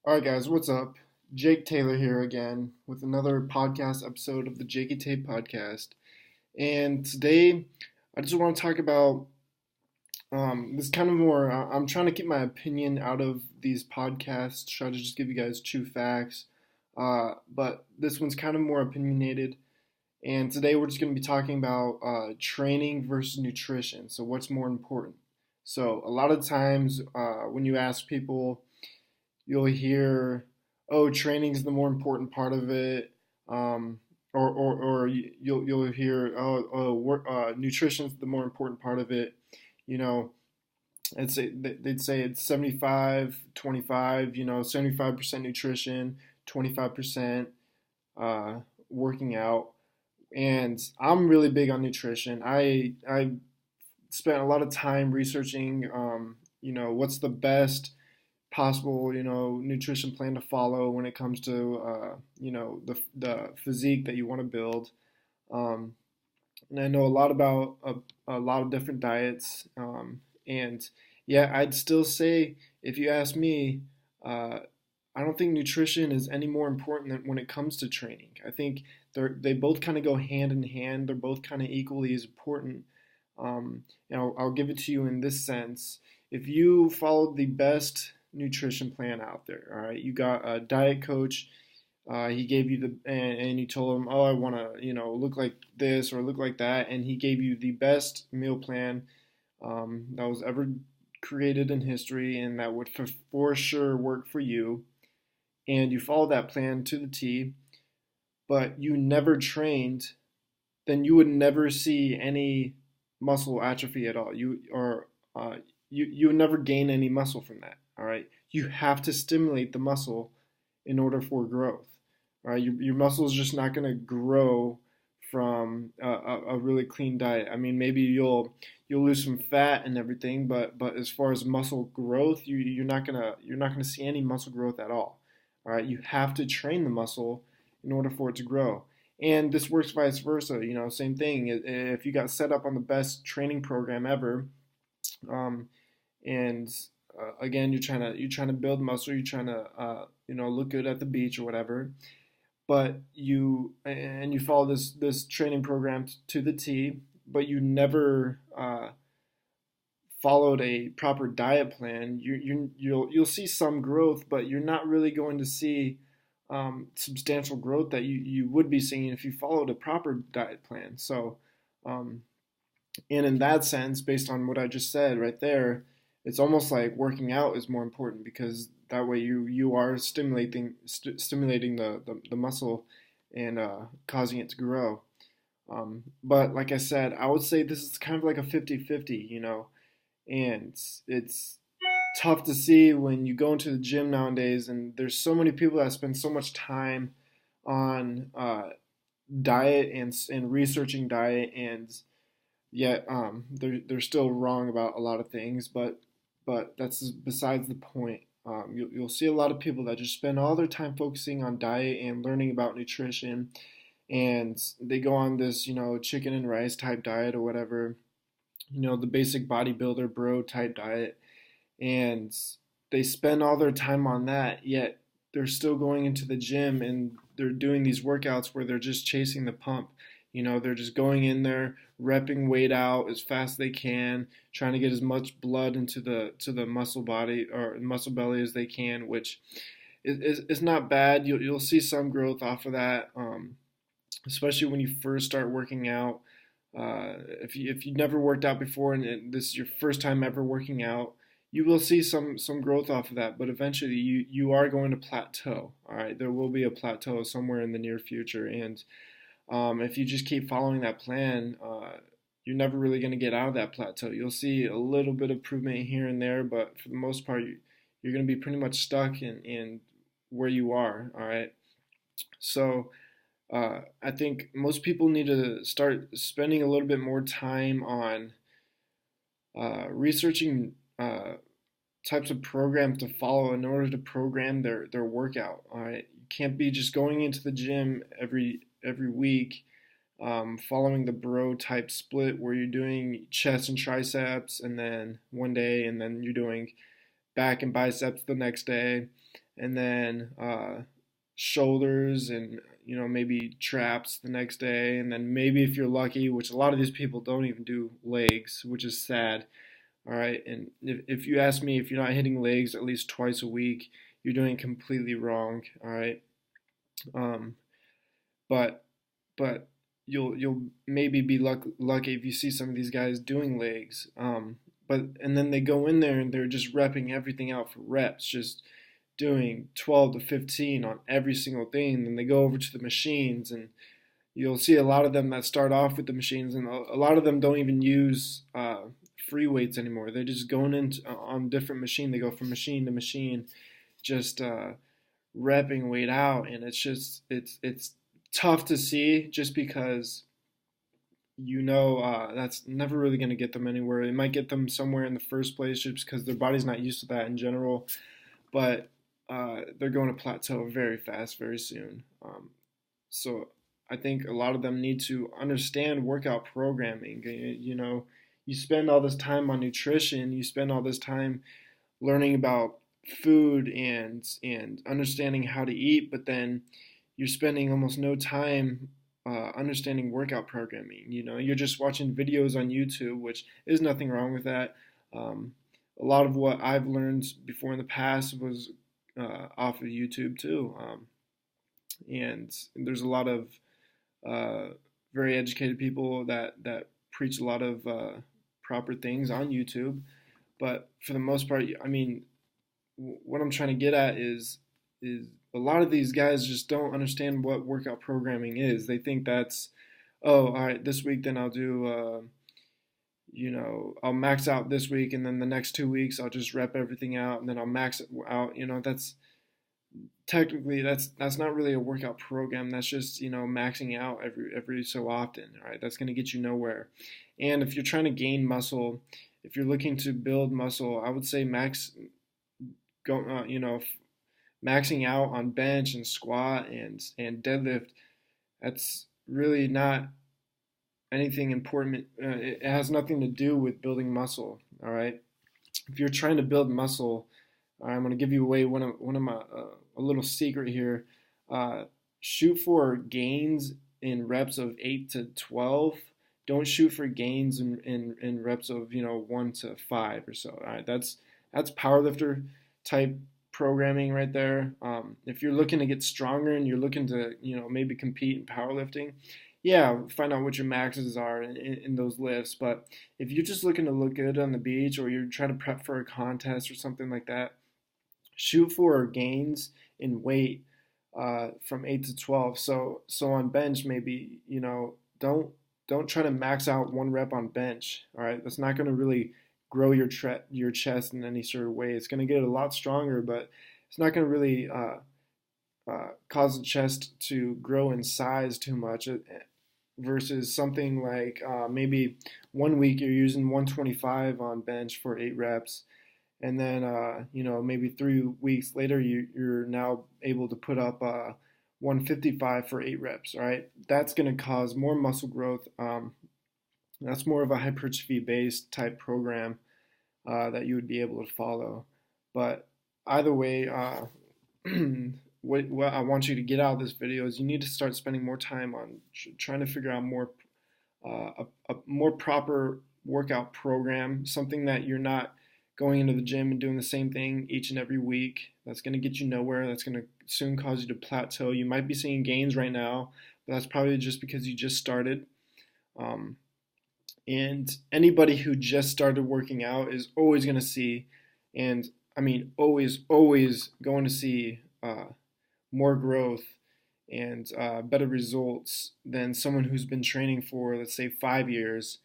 All right, guys, what's up? Jake Taylor here again with another podcast episode of the Jakey Tape Podcast. And today, I just want to talk about this kind of more. I'm trying to keep my opinion out of these podcasts, try to just give you guys true facts. But this one's kind of more opinionated. And today, we're just going to be talking about training versus nutrition. So, what's more important? So, a lot of times when you ask people, you'll hear, "Oh, training's the more important part of it," or you'll hear, nutrition's the more important part of it." You know, they'd say it's 75-25. 75% nutrition, 25% working out. And I'm really big on nutrition. I spent a lot of time researching, what's the best possible, nutrition plan to follow when it comes to, the physique that you want to build. Um, and I know a lot about a lot of different diets. And yeah, I'd still say, if you ask me, uh, I don't think nutrition is any more important than when it comes to training. I think they both kind of go hand in hand. They're both kind of equally as important. I'll give it to you in this sense. If you followed the best nutrition plan out there, all right, you got a diet coach, he gave you and you told him, "Oh, I want to, look like this or look like that," and he gave you the best meal plan that was ever created in history, and that would for sure work for you, and you follow that plan to the T, but you never trained, then you would never see any muscle atrophy at all. You would never gain any muscle from that. All right, you have to stimulate the muscle in order for growth. All right, your muscle is just not going to grow from a really clean diet. I mean, maybe you'll lose some fat and everything, but as far as muscle growth, you're not gonna see any muscle growth at all. All right, you have to train the muscle in order for it to grow. And this works vice versa. Same thing. If you got set up on the best training program ever, um, and again, you're trying to build muscle, you're trying to look good at the beach or whatever, but you follow this training program to the T, but you never followed a proper diet plan. You'll see some growth, but you're not really going to see substantial growth that you would be seeing if you followed a proper diet plan. So, um, and in that sense, based on what I just said right there, it's almost like working out is more important, because that way you are stimulating the muscle and causing it to grow. But like I said, I would say this is kind of like a 50-50, and it's tough to see when you go into the gym nowadays, and there's so many people that spend so much time on diet and researching diet, and yet they're still wrong about a lot of things. But that's besides the point. You'll see a lot of people that just spend all their time focusing on diet and learning about nutrition, and they go on this, chicken and rice type diet or whatever, the basic bodybuilder bro type diet, and they spend all their time on that, yet they're still going into the gym and they're doing these workouts where they're just chasing the pump. They're just going in there, repping weight out as fast as they can, trying to get as much blood into the muscle body or muscle belly as they can, which is not bad. You'll see some growth off of that, especially when you first start working out. If you never worked out before, and this is your first time ever working out, you will see some growth off of that, but eventually you are going to plateau. All right, there will be a plateau somewhere in the near future, and if you just keep following that plan, you're never really going to get out of that plateau. You'll see a little bit of improvement here and there, but for the most part, you're going to be pretty much stuck in where you are. All right, so. I think most people need to start spending a little bit more time on researching types of programs to follow in order to program their workout. All right, you can't be just going into the gym every week, following the bro type split where you're doing chest and triceps, and then one day, and then you're doing back and biceps the next day, and then shoulders and maybe traps the next day, and then maybe if you're lucky, which a lot of these people don't even do legs, which is sad. All right, and if you ask me, if you're not hitting legs at least twice a week, you're doing it completely wrong. All right, um, but but you'll maybe be lucky if you see some of these guys doing legs. But and then they go in there and they're just repping everything out for reps, just doing 12 to 15 on every single thing. Then they go over to the machines, and you'll see a lot of them that start off with the machines, and a lot of them don't even use free weights anymore. They're just going into on different machine. They go from machine to machine, just repping weight out, and it's tough to see just because that's never really going to get them anywhere. It might get them somewhere in the first place just because their body's not used to that in general, but they're going to plateau very fast, very soon. So I think a lot of them need to understand workout programming. You spend all this time on nutrition, you spend all this time learning about food and understanding how to eat, but then you're spending almost no time understanding workout programming. You're just watching videos on YouTube, which is nothing wrong with that. A lot of what I've learned before in the past was off of YouTube too. And there's a lot of very educated people that preach a lot of proper things on YouTube. But for the most part, I mean, what I'm trying to get at is a lot of these guys just don't understand what workout programming is. They think that's, oh, all right, this week then I'll do, I'll max out this week, and then the next 2 weeks I'll just rep everything out, and then I'll max it out. That's technically that's not really a workout program. That's just maxing out every so often. All right, that's going to get you nowhere. And if you're trying to gain muscle, if you're looking to build muscle, I would say maxing out on bench and squat and deadlift. That's really not anything important. It has nothing to do with building muscle. All right, if you're trying to build muscle, I'm going to give you away one of my a little secret here. Shoot for gains in reps of 8 to 12. Don't shoot for gains in reps of 1 to 5 or so. All right, that's powerlifter type programming right there. If you're looking to get stronger and you're looking to maybe compete in powerlifting, yeah, find out what your maxes are in those lifts. But if you're just looking to look good on the beach, or you're trying to prep for a contest or something like that, shoot for gains in weight from 8 to 12. So on bench, maybe don't try to max out one rep on bench. All right, that's not going to really grow your chest in any sort of way. It's going to get a lot stronger, but it's not going to really cause the chest to grow in size too much. Versus something like maybe 1 week you're using 125 on bench for 8 reps, and then maybe 3 weeks later you're now able to put up 155 for 8 reps. Right, that's going to cause more muscle growth. That's more of a hypertrophy based type program that you would be able to follow. But either way, what I want you to get out of this video is you need to start spending more time on trying to figure out a more proper workout program, something that you're not going into the gym and doing the same thing each and every week. That's going to get you nowhere. That's going to soon cause you to plateau. You might be seeing gains right now, but that's probably just because you just started. And anybody who just started working out is always going to see, and I mean always going to see more growth and better results than someone who's been training for, let's say, 5 years,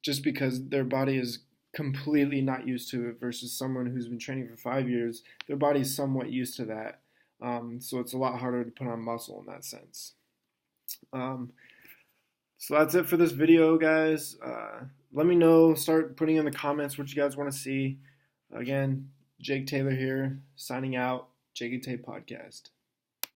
just because their body is completely not used to it, versus someone who's been training for 5 years, their body's somewhat used to that. So it's a lot harder to put on muscle in that sense. So that's it for this video, guys. Let me know, start putting in the comments what you guys want to see. Again, Jake Taylor here, signing out, JK Tape Podcast.